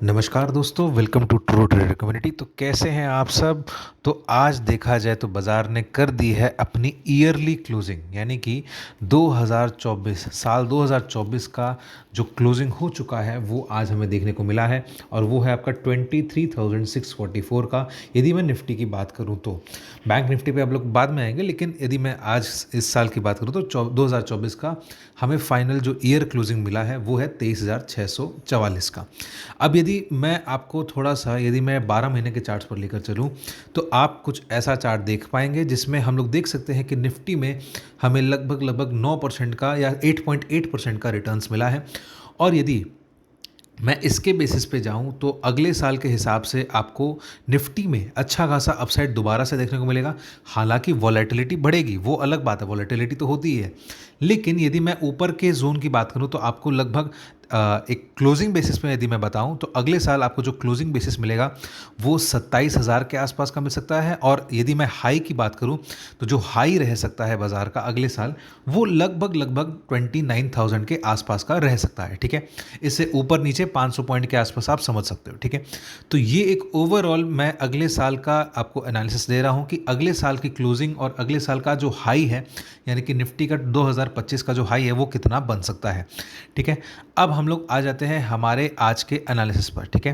नमस्कार दोस्तों, welcome to true trader community. तो कैसे हैं आप सब। तो आज देखा जाए तो बाज़ार ने कर दी है अपनी ईयरली क्लोजिंग, यानी कि 2024 साल 2024 का जो क्लोजिंग हो चुका है वो आज हमें देखने को मिला है। और वो है आपका 23,644 का। यदि मैं निफ्टी की बात करूं तो बैंक निफ्टी पे आप लोग बाद में आएंगे, लेकिन यदि मैं आज इस साल की बात करूं तो 2024 का हमें फाइनल जो ईयर क्लोजिंग मिला है वो है 23,644 का। अब यदि मैं आपको थोड़ा सा, यदि मैं 12 महीने के चार्ट्स पर लेकर चलूं तो आप कुछ ऐसा चार्ट देख पाएंगे जिसमें हम लोग देख सकते हैं कि निफ्टी में हमें लगभग 9% का या 8.8% का रिटर्न्स मिला है। और यदि मैं इसके बेसिस पे जाऊं तो अगले साल के हिसाब से आपको निफ्टी में अच्छा खासा अपसाइड दोबारा से देखने को मिलेगा। हालांकि वॉलेटिलिटी बढ़ेगी, वो अलग बात है, वॉलेटिलिटी तो होती ही है। लेकिन यदि मैं ऊपर के जोन की बात करूं तो आपको लगभग एक क्लोजिंग बेसिस पे यदि मैं बताऊं तो अगले साल आपको जो क्लोजिंग बेसिस मिलेगा वो 27,000 के आसपास का मिल सकता है। और यदि मैं हाई की बात करूं तो जो हाई रह सकता है बाजार का अगले साल वो लगभग 29,000 के आसपास का रह सकता है। ठीक है, इससे ऊपर नीचे 500 पॉइंट के आसपास आप समझ सकते हो। ठीक है, तो ये एक ओवरऑल मैं अगले साल का आपको एनालिसिस दे रहा हूँ कि अगले साल की क्लोजिंग और अगले साल का जो हाई है, यानी कि निफ्टी का 2025 का जो हाई है वो कितना बन सकता है। ठीक है, अब हम लोग आ जाते हैं हमारे आज के एनालिसिस पर। ठीक है,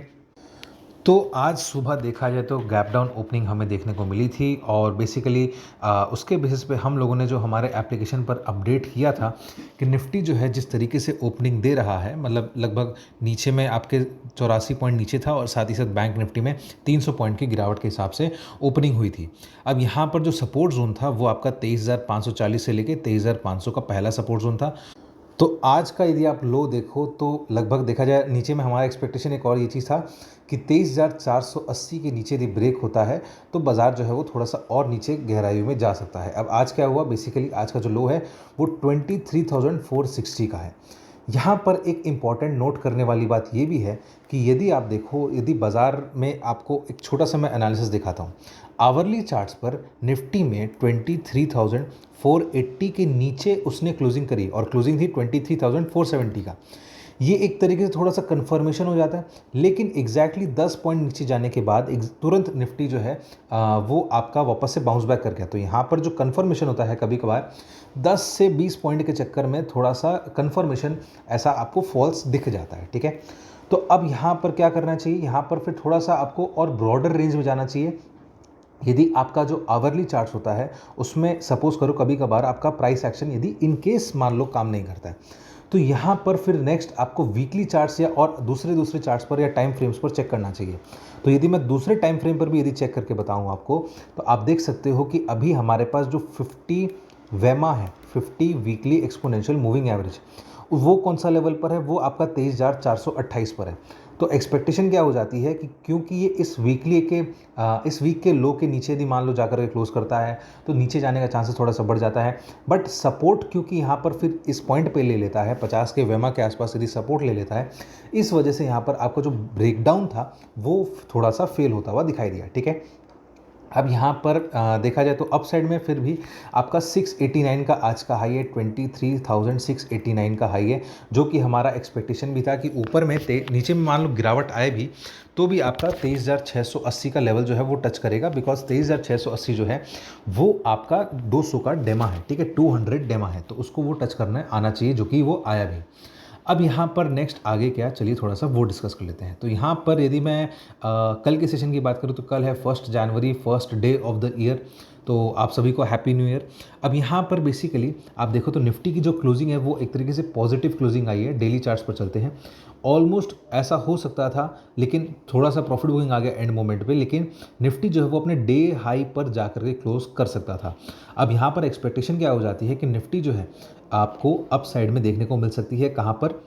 तो आज सुबह देखा जाए तो गैप डाउन ओपनिंग हमें देखने को मिली थी। और बेसिकली उसके बेसिस पे हम लोगों ने जो हमारे एप्लीकेशन पर अपडेट किया था कि निफ्टी जो है जिस तरीके से ओपनिंग दे रहा है, मतलब लगभग नीचे में आपके 84 पॉइंट नीचे था और साथ ही साथ बैंक निफ्टी में 300 पॉइंट की गिरावट के हिसाब से ओपनिंग हुई थी। अब यहाँ पर जो सपोर्ट जोन था वो आपका 23,540 से लेके 23,500 का पहला सपोर्ट जोन था। तो आज का यदि आप लो देखो तो लगभग देखा जाए नीचे में हमारा एक्सपेक्टेशन एक और ये चीज़ था कि 23,480 के नीचे यदि ब्रेक होता है तो बाज़ार जो है वो थोड़ा सा और नीचे गहराइयों में जा सकता है। अब आज क्या हुआ, बेसिकली आज का जो लो है वो 23,460 का है। यहाँ पर एक इम्पॉर्टेंट नोट करने वाली बात ये भी है कि यदि आप देखो, यदि बाज़ार में आपको एक छोटा सा मैं एनालिसिस दिखाता हूँ। आवरली चार्ट्स पर निफ्टी में 23,480 के नीचे उसने क्लोजिंग करी और क्लोजिंग थी 23,470 का। ये एक तरीके से थोड़ा सा कन्फर्मेशन हो जाता है, लेकिन एग्जैक्टली 10 पॉइंट नीचे जाने के बाद तुरंत निफ्टी जो है वो आपका वापस से बाउंस बैक कर गया। तो यहाँ पर जो कन्फर्मेशन होता है कभी कभार 10 से 20 पॉइंट के चक्कर में थोड़ा सा कन्फर्मेशन ऐसा आपको फॉल्स दिख जाता है। ठीक है, तो अब यहाँ पर क्या करना चाहिए, यहाँ पर फिर थोड़ा सा आपको और ब्रॉडर रेंज में जाना चाहिए। यदि आपका जो आवरली चार्ट्स होता है उसमें सपोज करो कभी कभार आपका प्राइस एक्शन यदि इन केस मान लो काम नहीं करता है तो यहाँ पर फिर नेक्स्ट आपको वीकली चार्ट्स या और दूसरे दूसरे चार्ट्स पर या टाइम फ्रेम्स पर चेक करना चाहिए। तो यदि मैं दूसरे टाइम फ्रेम पर भी यदि चेक करके बताऊँ आपको तो आप देख सकते हो कि अभी हमारे पास जो 50 वेमा है, 50 वीकली एक्सपोनेंशियल मूविंग एवरेज, वो कौन सा लेवल पर है, वो आपका 23,428 पर है। तो एक्सपेक्टेशन क्या हो जाती है कि क्योंकि ये इस वीक के लो के नीचे यदि मान लो जाकर के क्लोज करता है तो नीचे जाने का चांसेस थोड़ा सा बढ़ जाता है। बट सपोर्ट क्योंकि यहाँ पर फिर इस पॉइंट पे ले लेता है, 50 के वेमा के आसपास यदि सपोर्ट ले लेता है, इस वजह से यहाँ पर आपका जो ब्रेकडाउन था वो थोड़ा सा फेल होता हुआ दिखाई दिया। ठीक है, अब यहाँ पर देखा जाए तो अप साइड में फिर भी आपका 689 का आज का हाई है, 23,689 का हाई है, जो कि हमारा एक्सपेक्टेशन भी था कि ऊपर में नीचे में मान लो गिरावट आए भी तो भी आपका 23,680 का लेवल जो है वो टच करेगा। बिकॉज 23,680 जो है वो आपका 200 का डेमा है। ठीक है, 200 डेमा है, तो उसको वो टच करना आना चाहिए, जो कि वो आया भी। अब यहाँ पर नेक्स्ट आगे क्या, चलिए थोड़ा सा वो डिस्कस कर लेते हैं। तो यहाँ पर यदि मैं कल के सेशन की बात करूँ तो कल है 1 जनवरी, first day of the year. तो आप सभी को हैप्पी न्यू ईयर। अब यहाँ पर बेसिकली आप देखो तो निफ्टी की जो क्लोजिंग है वो एक तरीके से पॉजिटिव क्लोजिंग आई है। डेली चार्ट्स पर चलते हैं, ऑलमोस्ट ऐसा हो सकता था, लेकिन थोड़ा सा प्रॉफिट बुकिंग आ गया एंड मोमेंट पे, लेकिन निफ्टी जो है वो अपने डे हाई पर जा करके क्लोज कर सकता था। अब यहाँ पर एक्सपेक्टेशन क्या हो जाती है कि निफ्टी जो है आपको अप साइड में देखने को मिल सकती है, कहाँ पर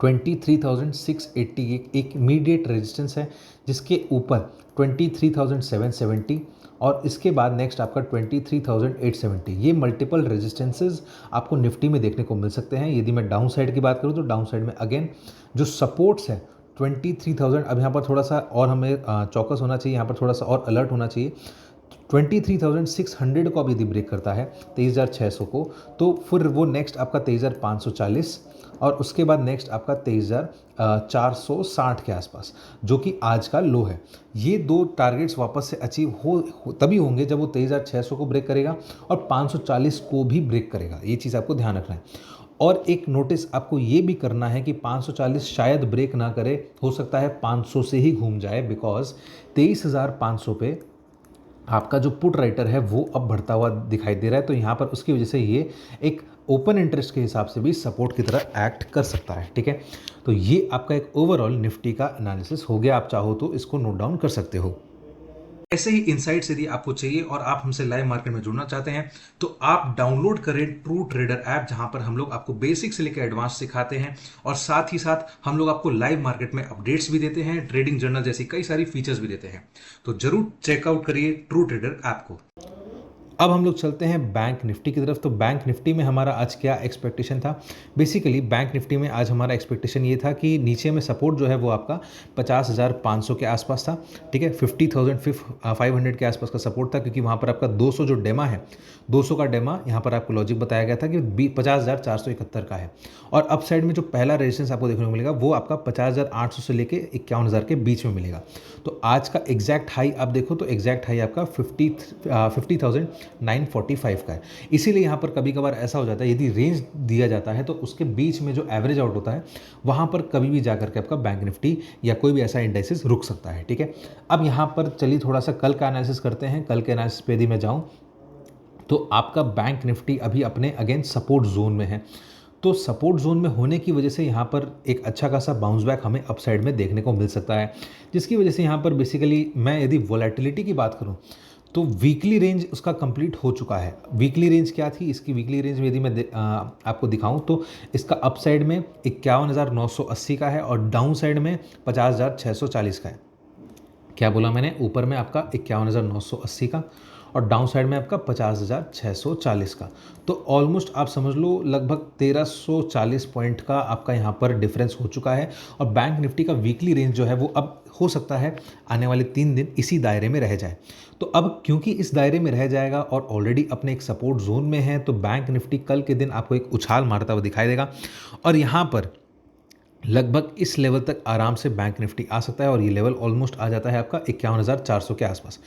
23,680 एक इमीडिएट रेजिस्टेंस है, जिसके ऊपर 23,770 और इसके बाद नेक्स्ट आपका 23,870। ये मल्टीपल रेजिस्टेंसेस आपको निफ्टी में देखने को मिल सकते हैं। यदि मैं डाउन साइड की बात करूँ तो डाउन साइड में अगेन जो सपोर्ट्स है 23,000। अब यहाँ पर थोड़ा सा और हमें चौकस होना चाहिए, यहाँ पर थोड़ा सा और अलर्ट होना चाहिए। 23,600 को अब यदि ब्रेक करता है 23,600 को, तो फिर वो नेक्स्ट आपका 23,540 और उसके बाद नेक्स्ट आपका 23,460 के आसपास, जो कि आज का लो है। ये दो टारगेट्स वापस से अचीव तभी होंगे जब वो 23,600 को ब्रेक करेगा और 540 को भी ब्रेक करेगा। ये चीज़ आपको ध्यान रखना है। और एक नोटिस आपको ये भी करना है कि 540 शायद ब्रेक ना करे, हो सकता है 500 से ही घूम जाए, बिकॉज 23,500 पे आपका जो पुट राइटर है वो अब बढ़ता हुआ दिखाई दे रहा है। तो यहाँ पर उसकी वजह से ये एक ओपन इंटरेस्ट के हिसाब से भी सपोर्ट की तरह एक्ट कर सकता है। ठीक है, तो ये आपका एक ओवरऑल निफ्टी का एनालिसिस हो गया। आप चाहो तो इसको नोट डाउन कर सकते हो। ऐसे ही इनसाइट्स यदि आपको चाहिए और आप हमसे लाइव मार्केट में जुड़ना चाहते हैं तो आप डाउनलोड करें ट्रू ट्रेडर ऐप, जहां पर हम लोग आपको बेसिक से लेकर एडवांस सिखाते हैं और साथ ही साथ हम लोग आपको लाइव मार्केट में अपडेट्स भी देते हैं, ट्रेडिंग जर्नल जैसी कई सारी फीचर्स भी देते हैं। तो जरूर चेकआउट करिए ट्रू ट्रेडर ऐप को। अब हम लोग चलते हैं बैंक निफ्टी की तरफ। तो बैंक निफ्टी में हमारा आज क्या एक्सपेक्टेशन था? बेसिकली बैंक निफ्टी में आज हमारा एक्सपेक्टेशन ये था कि नीचे में सपोर्ट जो है वो आपका 50,500 के आसपास था। ठीक है, 50,500 के आसपास का सपोर्ट था, क्योंकि वहाँ पर आपका 200 जो डेमा है, 200 का डेमा यहाँ पर आपको लॉजिक बताया गया था कि 50,471 का है। और अप साइड में जो पहला रेजिस्टेंस आपको देखने को मिलेगा वो आपका 50,800 से लेके 51,000 के बीच में मिलेगा। तो आज का एग्जैक्ट हाई आप देखो तो एग्जैक्ट हाई आपका 50,945 का है। इसीलिए यहाँ पर कभी कभार ऐसा हो जाता है, यदि रेंज दिया जाता है तो उसके बीच में जो एवरेज आउट होता है वहाँ पर कभी भी जाकर के आपका बैंक निफ्टी या कोई भी ऐसा इंडेक्सेस रुक सकता है। ठीक है, अब यहाँ पर चलिए थोड़ा सा कल का एनालिसिस करते हैं। कल के एनालिसिस पे यदि मैं जाऊँ तो आपका बैंक निफ्टी अभी अपने अगेन सपोर्ट जोन में है। तो सपोर्ट जोन में होने की वजह से यहाँ पर एक अच्छा खासा बाउंस बैक हमें अपसाइड में देखने को मिल सकता है, जिसकी वजह से यहाँ पर बेसिकली मैं यदि वोलेटिलिटी की बात करूँ तो वीकली रेंज उसका कंप्लीट हो चुका है। वीकली रेंज क्या थी इसकी? वीकली रेंज में यदि मैं आपको दिखाऊं तो इसका अप साइड में 51,980 का है और डाउन साइड में 50,640 का है। क्या बोला मैंने? ऊपर में आपका 51,980 का और डाउन साइड में आपका 50,640 का। तो ऑलमोस्ट आप समझ लो लगभग 1,340 पॉइंट का आपका यहाँ पर डिफरेंस हो चुका है। और बैंक निफ्टी का वीकली रेंज जो है वो अब हो सकता है आने वाले 3 दिन इसी दायरे में रह जाए। तो अब क्योंकि इस दायरे में रह जाएगा और ऑलरेडी अपने एक सपोर्ट जोन में है, तो बैंक निफ्टी कल के दिन आपको एक उछाल मारता हुआ दिखाई देगा और यहाँ पर लगभग इस लेवल तक आराम से बैंक निफ्टी आ सकता है। और ये लेवल ऑलमोस्ट आ जाता है आपका 51,400 के आसपास।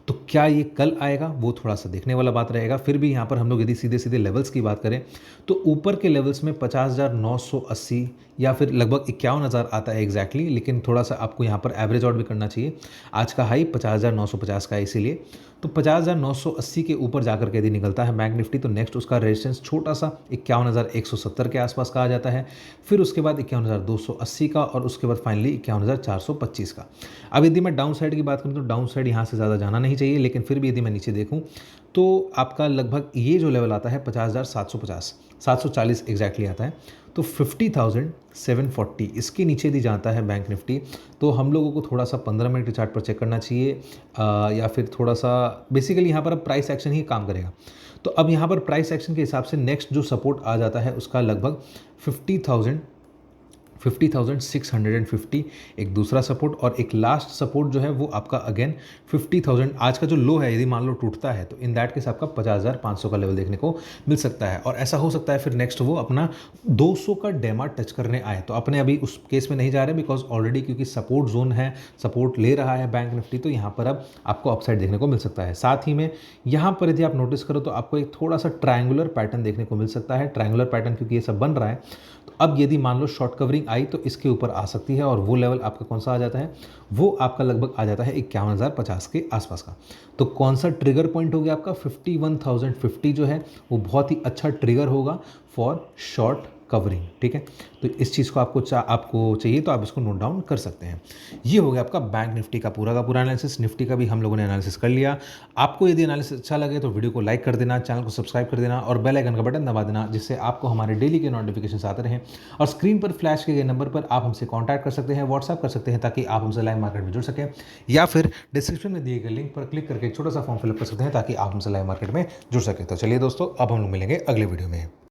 तो क्या ये कल आएगा? वो थोड़ा सा देखने वाला बात रहेगा। फिर भी यहाँ पर हम लोग यदि सीधे सीधे लेवल्स की बात करें तो ऊपर के लेवल्स में 50,980 या फिर लगभग 51,000 आता है एग्जैक्टली, लेकिन थोड़ा सा आपको यहाँ पर एवरेज आउट भी करना चाहिए। आज का हाई 50,950 का है, इसीलिए तो 50,980 के ऊपर जाकर के यदि निकलता है बैंक निफ्टी तो नेक्स्ट उसका रेजिस्टेंस छोटा सा 51,170 के आसपास का आ जाता है। फिर उसके बाद 51,280 का और उसके बाद फाइनली 51,425 का। अब यदि मैं डाउन साइड की बात करूँ तो डाउन साइड यहाँ से ज़्यादा जाना नहीं चाहिए, लेकिन फिर भी यदि मैं नीचे देखूँ तो आपका लगभग ये जो लेवल आता है 50,750 740 एग्जैक्टली आता है। तो 50,740 इसके नीचे यदि जाता है बैंक निफ्टी तो हम लोगों को थोड़ा सा 15 मिनट के चार्ट पर चेक करना चाहिए, या फिर थोड़ा सा बेसिकली यहाँ पर अब प्राइस एक्शन ही काम करेगा। तो अब यहाँ पर प्राइस एक्शन के हिसाब से नेक्स्ट जो सपोर्ट आ जाता है उसका लगभग 50,650 एक दूसरा सपोर्ट, और एक लास्ट सपोर्ट जो है वो आपका अगेन 50,000 आज का जो लो है यदि मान लो टूटता है तो इन दैट केस आपका 50,500 का लेवल देखने को मिल सकता है। और ऐसा हो सकता है फिर नेक्स्ट वो अपना 200 का डेमा टच करने आए। तो अपने अभी उस केस में नहीं जा रहे बिकॉज ऑलरेडी क्योंकि सपोर्ट जोन है, सपोर्ट ले रहा है बैंक निफ्टी, तो यहाँ पर अब आपको अपसाइड देखने को मिल सकता है। साथ ही में यहाँ पर यदि आप नोटिस करो तो आपको एक थोड़ा सा ट्रायंगुलर पैटर्न देखने को मिल सकता है। ट्रायंगुलर पैटर्न क्योंकि ये सब बन रहा है तो अब यदि मान लो शॉर्ट कवरिंग आई तो इसके ऊपर आ सकती है और वो लेवल आपका कौन सा आ जाता है? वो आपका लगभग आ जाता है 51,050 के आसपास का। तो कौन सा ट्रिगर पॉइंट हो गया आपका? 51,050 जो है वो बहुत ही अच्छा ट्रिगर होगा फॉर शॉर्ट कवरिंग। ठीक है, तो इस चीज़ को आपको चाहिए तो आप इसको नोट डाउन कर सकते हैं। ये हो गया आपका बैंक निफ्टी का पूरा एनालिसिस। निफ्टी का भी हम लोगों ने एनालिसिस कर लिया। आपको यदि एनालिसिस अच्छा लगे तो वीडियो को लाइक कर देना, चैनल को सब्सक्राइब कर देना और बेल आइकन का बटन दबा देना, जिससे आपको हमारे डेली के नोटिफिकेशन आते रहें। और स्क्रीन पर फ्लैश किए गए नंबर पर आप हमसे कॉन्टैक्ट कर सकते हैं, व्हाट्सअप कर सकते हैं, ताकि आप हमसे लाइव मार्केट में जुड़ सकें, या फिर डिस्क्रिप्शन में दिए गए लिंक पर क्लिक करके एक छोटा सा फॉर्म फिलअप कर सकते हैं ताकि आप हमसे लाइव मार्केट में जुड़ सकें। तो चलिए दोस्तों, अब हम लोग मिलेंगे अगले वीडियो में।